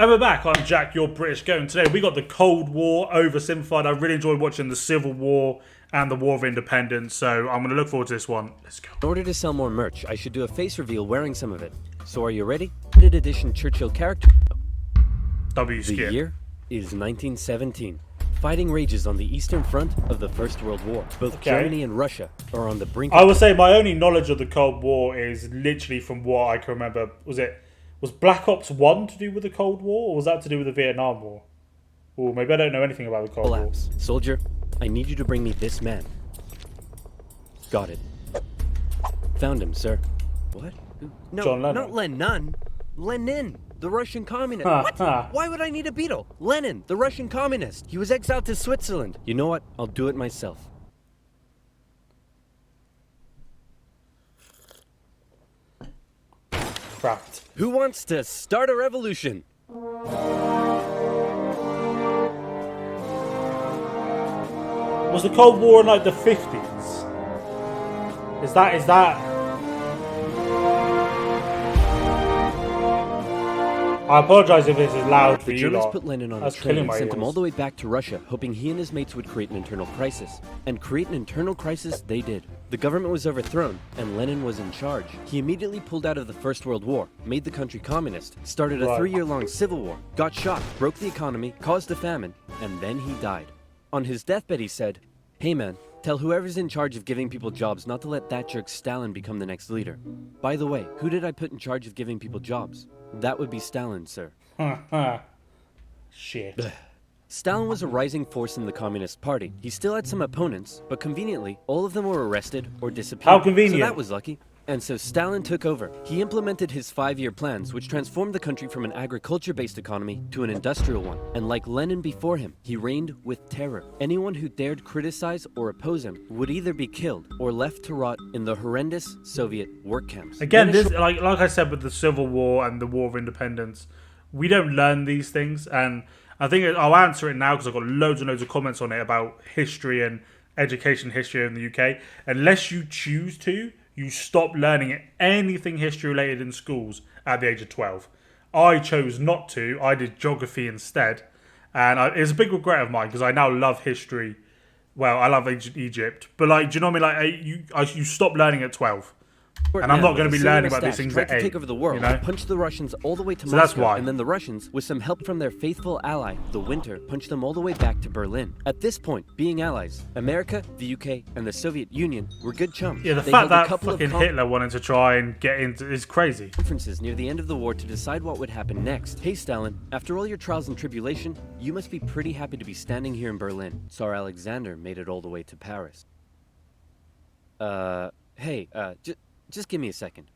And we're back. I'm Jack, your British Goat. And today we got the Cold War oversimplified. I really enjoyed watching the Civil War and the War of Independence, so I'm going to look forward to this one. Let's go. In order to sell more merch, I should do a face reveal wearing some of it. So are you ready? Limited edition Churchill character. W skip. The year is 1917. Fighting rages on the Eastern Front of the First World War. Both Germany and Russia are on the brink. I would say my only knowledge of the Cold War is literally from what I can remember. Was Black Ops 1 to do with the Cold War, or was that to do with the Vietnam War? Or maybe I don't know anything about the Cold War. Soldier, I need you to bring me this man. Got it. Found him, sir. What? No, John Lennon. Not Lenin. Lenin, the Russian communist. What? Why would I need a beetle? Lenin, the Russian communist. He was exiled to Switzerland. You know what? I'll do it myself. Craft. Who wants to start a revolution? Was the Cold War in like the 50s? Is that? I apologise if this is loud for The you Germans lot. put Lenin on a That's train killing and my sent him ears. all the way back to Russia, hoping he and his mates would create an internal crisis. And create an internal crisis they did. The government was overthrown, and Lenin was in charge. He immediately pulled out of the First World War, made the country communist, started a 3-year-long civil war, got shot, broke the economy, caused a famine, and then he died. On his deathbed he said, "Hey man, tell whoever's in charge of giving people jobs not to let that jerk Stalin become the next leader. By the way, who did I put in charge of giving people jobs? That would be Stalin, sir." Shit. Stalin was a rising force in the Communist Party. He still had some opponents, but conveniently, all of them were arrested or disappeared. How convenient. So that was lucky. And so Stalin took over. He implemented his 5-year plans, which transformed the country from an agriculture-based economy to an industrial one. And like Lenin before him, he reigned with terror. Anyone who dared criticize or oppose him would either be killed or left to rot in the horrendous Soviet work camps. Again, this like I said with the Civil War and the War of Independence, we don't learn these things, and I think I'll answer it now because I've got loads and loads of comments on it about history and education history in the UK. Unless you choose to, you stop learning anything history related in schools at the age of 12. I chose not to. I did geography instead, and it's a big regret of mine because I now love history. Well, I love Egypt, but like, do you know what I mean? Like, you stop learning at 12. And I'm not going to be learning about these things at 8. To take over the world, punched the Russians all the way to So Moscow, that's why. and then the Russians, with some help from their faithful ally, the Winter, punched them all the way back to Berlin. At this point, being allies, America, the UK, and the Soviet Union were good chums. Yeah, the They fact held a that couple of fucking Hitler wanted to try and get into is crazy. conferences near the end of the war to decide what would happen next. Hey Stalin, after all your trials and tribulation, you must be pretty happy to be standing here in Berlin. Tsar Alexander made it all the way to Paris. Just give me a second.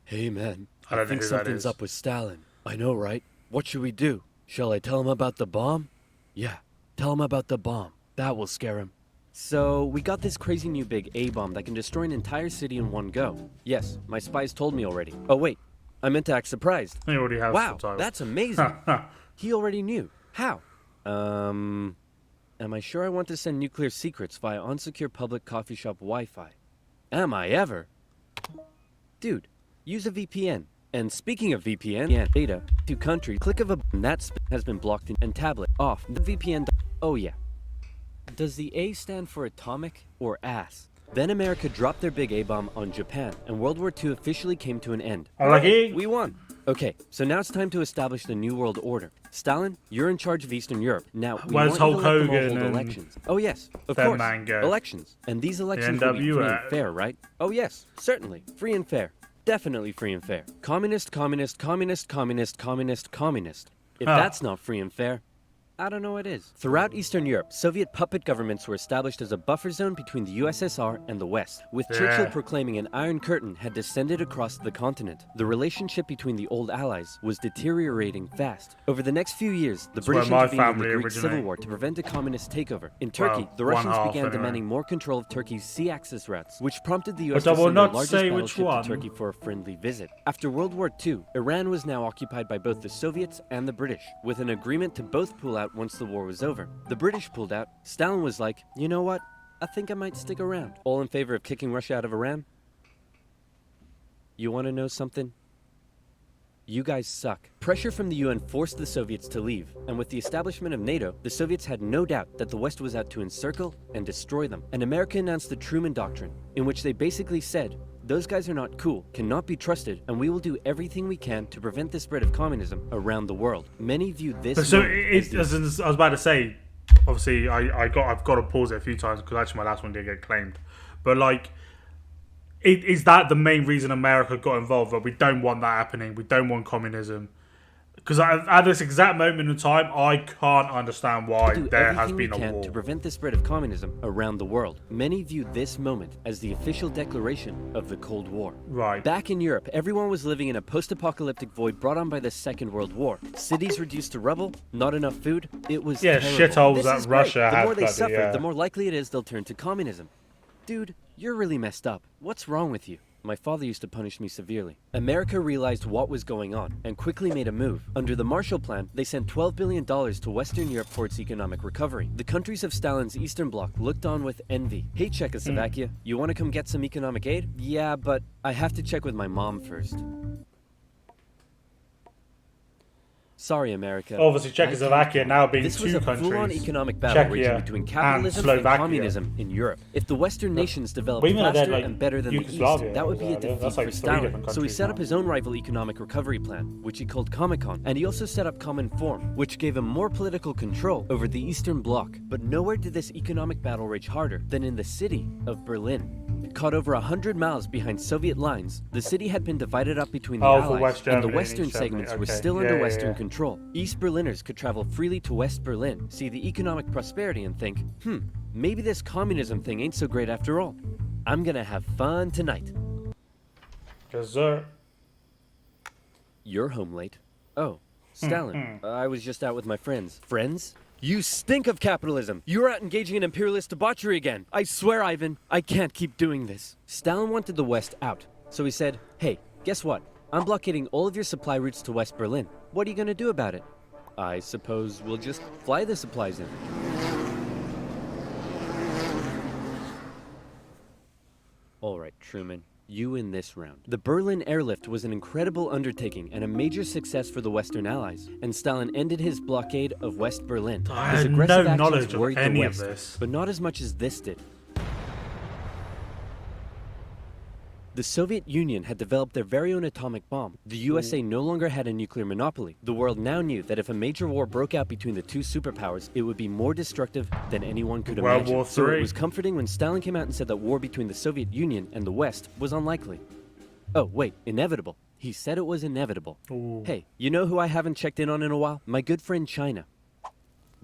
Hey man, I don't know think who that something's is. up with Stalin. I know, right? What should we do? Shall I tell him about the bomb? Yeah, tell him about the bomb. That will scare him. So, we got this crazy new big A-bomb that can destroy an entire city in one go. Yes, my spies told me already. Oh wait, I meant to act surprised. He already has Wow, subtitles. that's amazing. He already knew. How? Am I sure I want to send nuclear secrets via unsecure public coffee shop Wi-Fi? Am I ever? Dude, use a VPN. And speaking of VPN, data to country, click of a button that has been blocked and tablet off. The VPN. Oh yeah. Does the A stand for atomic or ass? Then America dropped their big A-bomb on Japan, and World War II officially came to an end. I like it. We won. Okay, so now it's time to establish the New World Order. Stalin, you're in charge of Eastern Europe. Now, we Where's want you to Hulk let them all Hogan hold and elections. Oh yes, of that course. man go? Elections. And these elections will be free and NWO. fair, right? Oh yes, certainly. Free and fair. Definitely free and fair. Communist, communist, communist, communist, communist, communist. If that's not free and fair, I don't know what is. Throughout Eastern Europe, Soviet puppet governments were established as a buffer zone between the USSR and the West, with Churchill proclaiming an Iron Curtain had descended across the continent. The relationship between the old allies was deteriorating fast. Over the next few years, the British where my intervened in the family Greek Civil originated. War to prevent a communist takeover. In Turkey, Well, the one Russians half, began anyway. demanding more control of Turkey's sea access routes, which prompted the US But I to will send their not largest say which battleship one. to Turkey for a friendly visit. After World War II, Iran was now occupied by both the Soviets and the British, with an agreement to both pull out once the war was over. The British pulled out. Stalin was like, you know what? I think I might stick around. All in favor of kicking Russia out of Iran? You want to know something? You guys suck. Pressure from the UN forced the Soviets to leave, and with the establishment of NATO, the Soviets had no doubt that the West was out to encircle and destroy them. And America announced the Truman Doctrine, in which they basically said, those guys are not cool, cannot be trusted, and we will do everything we can to prevent the spread of communism around the world. Many view this. So, as I was about to say, obviously, I've got to pause it a few times because actually my last one did get claimed. But like, is that the main reason America got involved? That we don't want that happening. We don't want communism. Because at this exact moment in time, I can't understand why there has been a war. To prevent the spread of communism around the world. Many view this moment as the official declaration of the Cold War. Right. Back in Europe, everyone was living in a post-apocalyptic void brought on by the Second World War. Cities reduced to rubble, not enough food. It was terrible. Shitholes that Russia had. The more they suffer, the more likely it is they'll turn to communism. Dude, you're really messed up. What's wrong with you? My father used to punish me severely. America realized what was going on and quickly made a move. Under the Marshall Plan, they sent $12 billion to Western Europe for its economic recovery. The countries of Stalin's Eastern Bloc looked on with envy. Hey, Czechoslovakia, you want to come get some economic aid? Yeah, but I have to check with my mom first. Sorry, America. Obviously, Czechoslovakia now being this two was a countries. full-on economic battle raging between capitalism and communism in Europe. If the Western nations developed faster and better than the East, that would be a defeat for Stalin. So he set up his own rival economic recovery plan, which he called Comecon, and he also set up Cominform, which gave him more political control over the Eastern Bloc. But nowhere did this economic battle rage harder than in the city of Berlin. Caught over 100 miles behind Soviet lines, the city had been divided up between the Allies, and the western segments were still under Western control. East Berliners could travel freely to West Berlin, see the economic prosperity and think, maybe this communism thing ain't so great after all. I'm gonna have fun tonight. Yes, sir. You're home late. Oh, Stalin. I was just out with my friends. Friends? You stink of capitalism! You're out engaging in imperialist debauchery again! I swear, Ivan, I can't keep doing this. Stalin wanted the West out, so he said, hey, guess what? I'm blockading all of your supply routes to West Berlin. What are you gonna do about it? I suppose we'll just fly the supplies in. Alright, Truman. You in this round. The Berlin airlift was an incredible undertaking and a major success for the Western Allies, and Stalin ended his blockade of West Berlin. I His had aggressive no actions knowledge of worried any the of West, this. but not as much as this did. The Soviet Union had developed their very own atomic bomb. The USA no longer had a nuclear monopoly. The world now knew that if a major war broke out between the two superpowers, it would be more destructive than anyone could imagine. World War III. So it was comforting when Stalin came out and said that war between the Soviet Union and the West was unlikely. Oh, wait, inevitable. He said it was inevitable. Ooh. Hey, you know who I haven't checked in on in a while? My good friend China.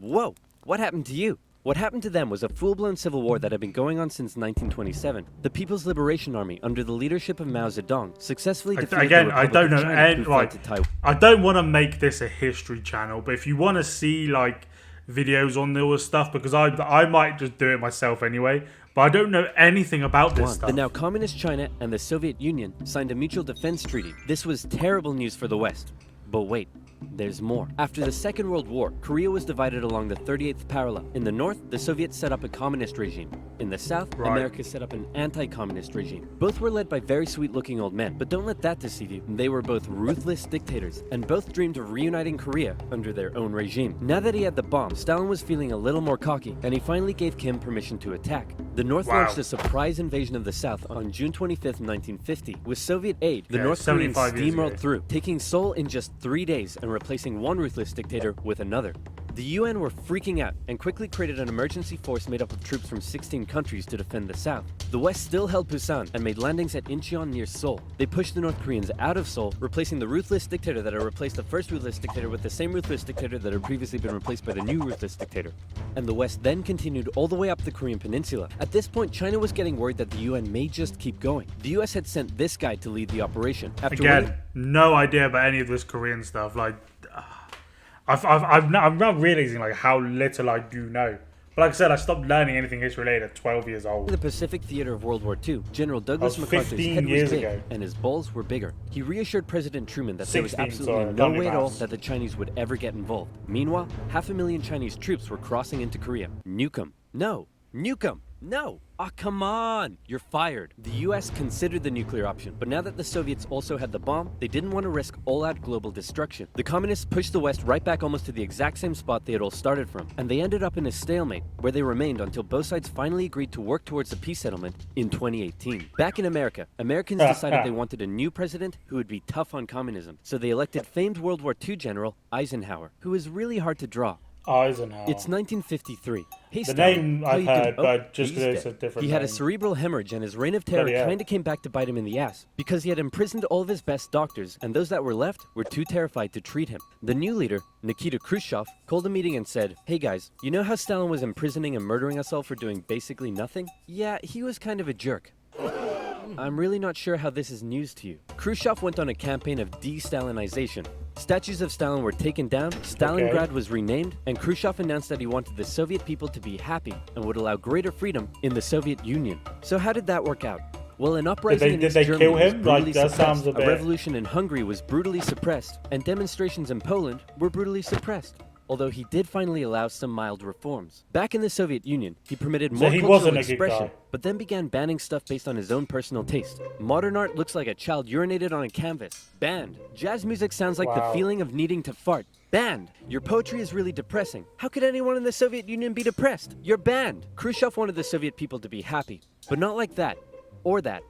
Whoa, what happened to you? What happened to them was a full-blown civil war that had been going on since 1927. The People's Liberation Army, under the leadership of Mao Zedong, successfully defeated the Republic I don't know, of China, and who fled like, to Taiwan. I don't want to make this a history channel, but if you want to see like videos on all this stuff, because I might just do it myself anyway, but I don't know anything about this stuff. The now communist China and the Soviet Union signed a mutual defense treaty. This was terrible news for the West. But wait. There's more. After the Second World War, Korea was divided along the 38th parallel. In the north, the Soviets set up a communist regime. In the south, America set up an anti-communist regime. Both were led by very sweet-looking old men, but don't let that deceive you. They were both ruthless dictators, and both dreamed of reuniting Korea under their own regime. Now that he had the bomb, Stalin was feeling a little more cocky, and he finally gave Kim permission to attack. The North launched a surprise invasion of the South on June 25th, 1950. With Soviet aid, the North Koreans steamrolled through, taking Seoul in just 3 days and replacing one ruthless dictator with another. The UN were freaking out and quickly created an emergency force made up of troops from 16 countries to defend the South. The West still held Busan and made landings at Incheon near Seoul. They pushed the North Koreans out of Seoul, replacing the ruthless dictator that had replaced the first ruthless dictator with the same ruthless dictator that had previously been replaced by the new ruthless dictator. And the West then continued all the way up the Korean peninsula. At this point, China was getting worried that the UN may just keep going. The US had sent this guy to lead the operation. Again, no idea about any of this Korean stuff. Like, I'm not realizing like how little I do know. But like I said, I stopped learning anything history related at 12 years old. In the Pacific theater of World War II, General Douglas MacArthur's head was big and his balls were bigger. He reassured President Truman that there was absolutely no way at all that the Chinese would ever get involved. Meanwhile, 500,000 Chinese troops were crossing into Korea. Nuke 'em. No. Nuke 'em. No. Ah, come on! You're fired. The US considered the nuclear option, but now that the Soviets also had the bomb, they didn't want to risk all-out global destruction. The communists pushed the West right back almost to the exact same spot they had all started from, and they ended up in a stalemate, where they remained until both sides finally agreed to work towards a peace settlement in 2018. Back in America, Americans decided they wanted a new president who would be tough on communism, so they elected famed World War II General Eisenhower, who is really hard to draw. Eisenhower. It's 1953. Hey, The Stalin, name how I've you doing? heard, but just he's because it's a dead. different He had a name. cerebral hemorrhage, and his reign of terror Bloody hell. kind of came back to bite him in the ass because he had imprisoned all of his best doctors, and those that were left were too terrified to treat him. The new leader, Nikita Khrushchev, called a meeting and said, "Hey guys, you know how Stalin was imprisoning and murdering us all for doing basically nothing? Yeah, he was kind of a jerk. I'm really not sure how this is news to you." Khrushchev went on a campaign of de-Stalinization. Statues of Stalin were taken down, Stalingrad was renamed, and Khrushchev announced that he wanted the Soviet people to be happy and would allow greater freedom in the Soviet Union. So how did that work out? Well, an uprising in did East they Germany kill was him? brutally Like, that suppressed. sounds a bit- revolution in Hungary was brutally suppressed, and demonstrations in Poland were brutally suppressed. Although he did finally allow some mild reforms. Back in the Soviet Union, he permitted more he cultural wasn't a good expression, guy. but then began banning stuff based on his own personal taste. Modern art looks like a child urinated on a canvas. Banned. Jazz music sounds like the Wow. feeling of needing to fart. Banned. Your poetry is really depressing. How could anyone in the Soviet Union be depressed? You're banned. Khrushchev wanted the Soviet people to be happy, but not like that, or that,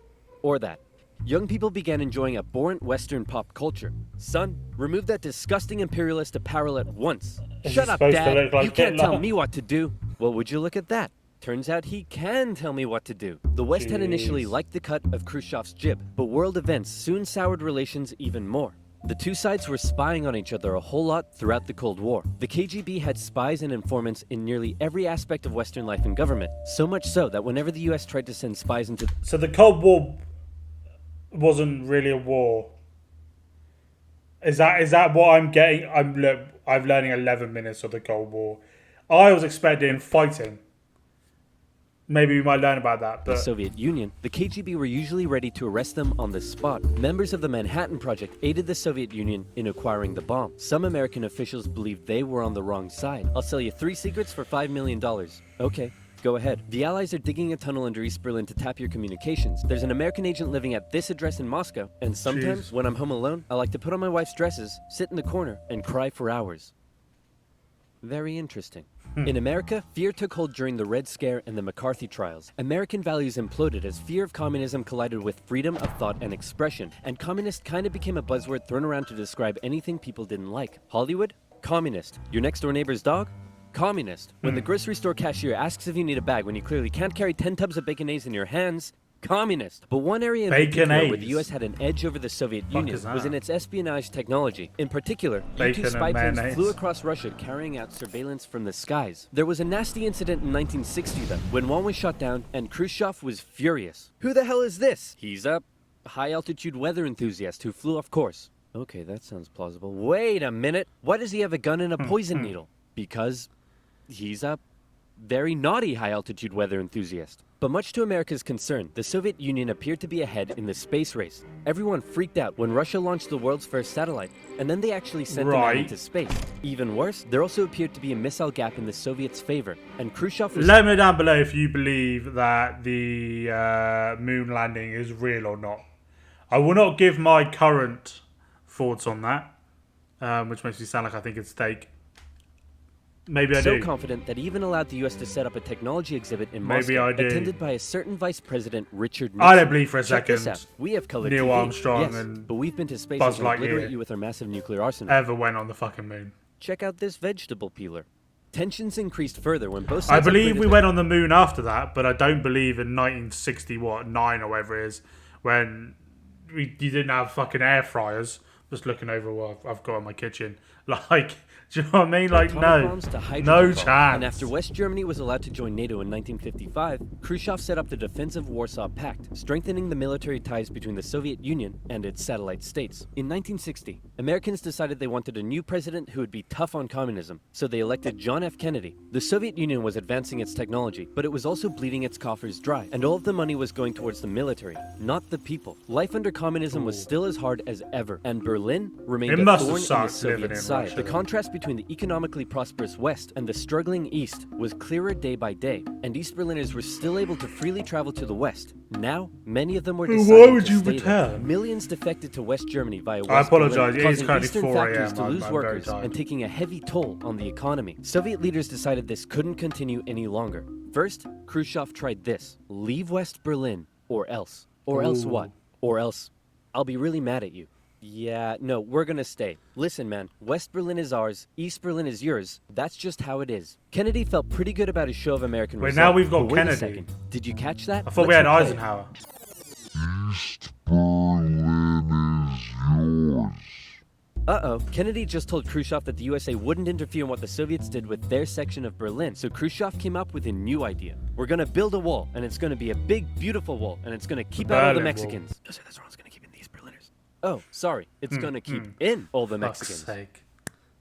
or that. Young people began enjoying abhorrent Western pop culture. Son, remove that disgusting imperialist apparel at once. Is Shut he up, supposed to Dad. look like You can't Hitler? tell me what to do. Well, would you look at that? Turns out he can tell me what to do. The West had initially Jeez. liked the cut of Khrushchev's jib, but world events soon soured relations even more. The two sides were spying on each other a whole lot throughout the Cold War. The KGB had spies and informants in nearly every aspect of Western life and government, so much so that whenever the US tried to send spies into So the Cold War wasn't really a war. Is that what I'm getting? I'm learning 11 minutes of the Cold War. I was expecting fighting. Maybe we might learn about that, the but Soviet Union, the KGB were usually ready to arrest them on the spot. Members of the Manhattan Project aided the Soviet Union in acquiring the bomb. Some American officials believed they were on the wrong side. I'll sell you 3 secrets for $5 million. Okay, go ahead. The Allies are digging a tunnel under East Berlin to tap your communications. There's an American agent living at this address in Moscow, and sometimes, Jeez. when I'm home alone, I like to put on my wife's dresses, sit in the corner, and cry for hours. Very interesting. In America, fear took hold during the Red Scare and the McCarthy trials. American values imploded as fear of communism collided with freedom of thought and expression, and communist kind of became a buzzword thrown around to describe anything people didn't like. Hollywood? Communist. Your next door neighbor's dog? Communist. When the grocery store cashier asks if you need a bag when you clearly can't carry 10 tubs of baconaise in your hands? Communist. But one area in particular where the Baconaise. US had an edge over the Soviet Union is was that? in its espionage technology. In particular, Bacon U-2 spy and planes mayonnaise. flew across Russia carrying out surveillance from the skies. There was a nasty incident in 1960 though, when one was shot down and Khrushchev was furious. Who the hell is this? He's a high-altitude weather enthusiast who flew off course. Okay, that sounds plausible. Wait a minute. Why does he have a gun and a poison needle? Because he's a very naughty high-altitude weather enthusiast. But much to America's concern, the Soviet Union appeared to be ahead in the space race. Everyone freaked out when Russia launched the world's first satellite, and then they actually sent a man Right. into space. Even worse, there also appeared to be a missile gap in the Soviets' favor, and Khrushchev was let me know down below if you believe that the moon landing is real or not. I will not give my current thoughts on that, which makes me sound like I think it's fake. Maybe I so do. confident that he even allowed the US to set up a technology exhibit in Maybe Moscow, I do. attended by a certain Vice President Richard Nixon. I don't believe for a Check this second out. We have color Neil TV. Armstrong yes, and but we've been to space Buzz and can obliterate Lightyear you with our massive nuclear arsenal. ever went on the fucking moon. Check out this vegetable peeler. Tensions increased further when both I sides believe upgraded we their- went on the moon after that, but I don't believe in 1969 or whatever it is, when you didn't have fucking air fryers. Just looking over what I've got in my kitchen. Like, do you know what I mean? Like, atomic no. bombs to hydrogen No bombs. chance. And after West Germany was allowed to join NATO in 1955, Khrushchev set up the Defensive Warsaw Pact, strengthening the military ties between the Soviet Union and its satellite states. In 1960, Americans decided they wanted a new president who would be tough on communism, so they elected John F. Kennedy. The Soviet Union was advancing its technology, but it was also bleeding its coffers dry, and all of the money was going towards the military, not the people. Life under communism was still as hard as ever, and Berlin remained It a must have thorn in the sucked Soviet living in side. aside, Russia, the then. contrast between the economically prosperous West and the struggling East was clearer day by day, and East Berliners were still able to freely travel to the West. Now, many of them were deciding would to you stay there. return? Millions defected to West Germany via I West apologise, Berlin, it is causing currently Eastern 4 factories a.m. to lose I'm very workers tired. and taking a heavy toll on the economy. Soviet leaders decided this couldn't continue any longer. First, Khrushchev tried this: leave West Berlin, or else. Or else what? Or else I'll be really mad at you. Yeah, no, we're gonna stay. Listen, man, West Berlin is ours, East Berlin is yours. That's just how it is. Kennedy felt pretty good about his show of American Wait, resolve. now we've got But wait a Kennedy. second. Did you catch that? I thought we Let's had replay it. Eisenhower. East Berlin is yours. Uh-oh, Kennedy just told Khrushchev that the USA wouldn't interfere in what the Soviets did with their section of Berlin, so Khrushchev came up with a new idea. We're gonna build a wall, and it's gonna be a big, beautiful wall, and it's gonna keep out all the Berlin Wall. Mexicans. No, that's wrong, it's gonna keep in these Berliners. Oh, sorry, it's gonna keep in all the Fuck's Mexicans. sake.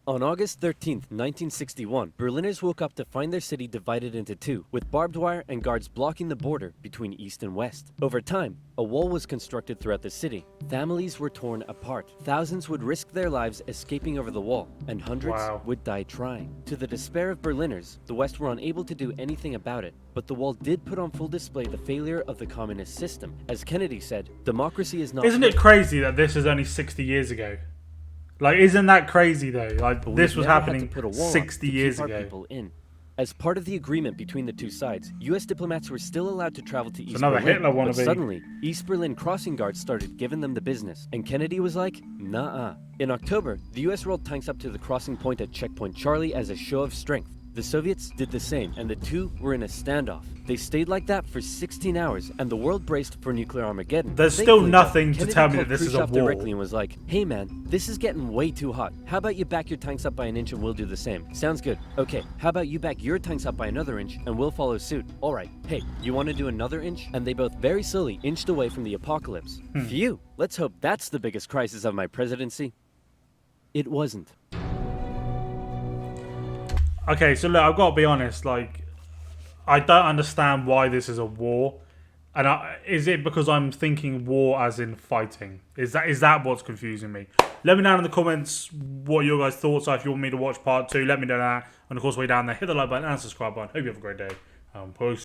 On August 13th, 1961, Berliners woke up to find their city divided into two, with barbed wire and guards blocking the border between East and West. Over time, a wall was constructed throughout the city. Families were torn apart. Thousands would risk their lives escaping over the wall, and hundreds would die trying. To the despair of Berliners, the West were unable to do anything about it, but the wall did put on full display the failure of the communist system. As Kennedy said, democracy is not... Isn't it crazy that this is only 60 years ago? Like, isn't that crazy though? Like, But this we've was never had happening to put a wall up 60 to keep years our ago. people in. As part of the agreement between the two sides, U.S. diplomats were still allowed to travel to East another Berlin, Hitler but wannabe. suddenly, East Berlin crossing guards started giving them the business, and Kennedy was like, nah-uh. In October, the U.S. rolled tanks up to the crossing point at Checkpoint Charlie as a show of strength. The Soviets did the same, and the two were in a standoff. They stayed like that for 16 hours, and the world braced for nuclear Armageddon. There's still Thankfully, nothing to Kennedy tell me called that this is a Khrushchev war. directly and was like, hey man, this is getting way too hot. How about you back your tanks up by an inch and we'll do the same? Sounds good. Okay, how about you back your tanks up by another inch and we'll follow suit? Alright, hey, you want to do another inch? And they both very slowly inched away from the apocalypse. Phew, let's hope that's the biggest crisis of my presidency. It wasn't. Okay, so look, I've got to be honest. Like, I don't understand why this is a war, and is it because I'm thinking war as in fighting? Is that what's confusing me? Let me know in the comments what your guys' thoughts are. If you want me to watch part 2, let me know that. And of course, way down there, hit the like button and subscribe button. Hope you have a great day. Peace.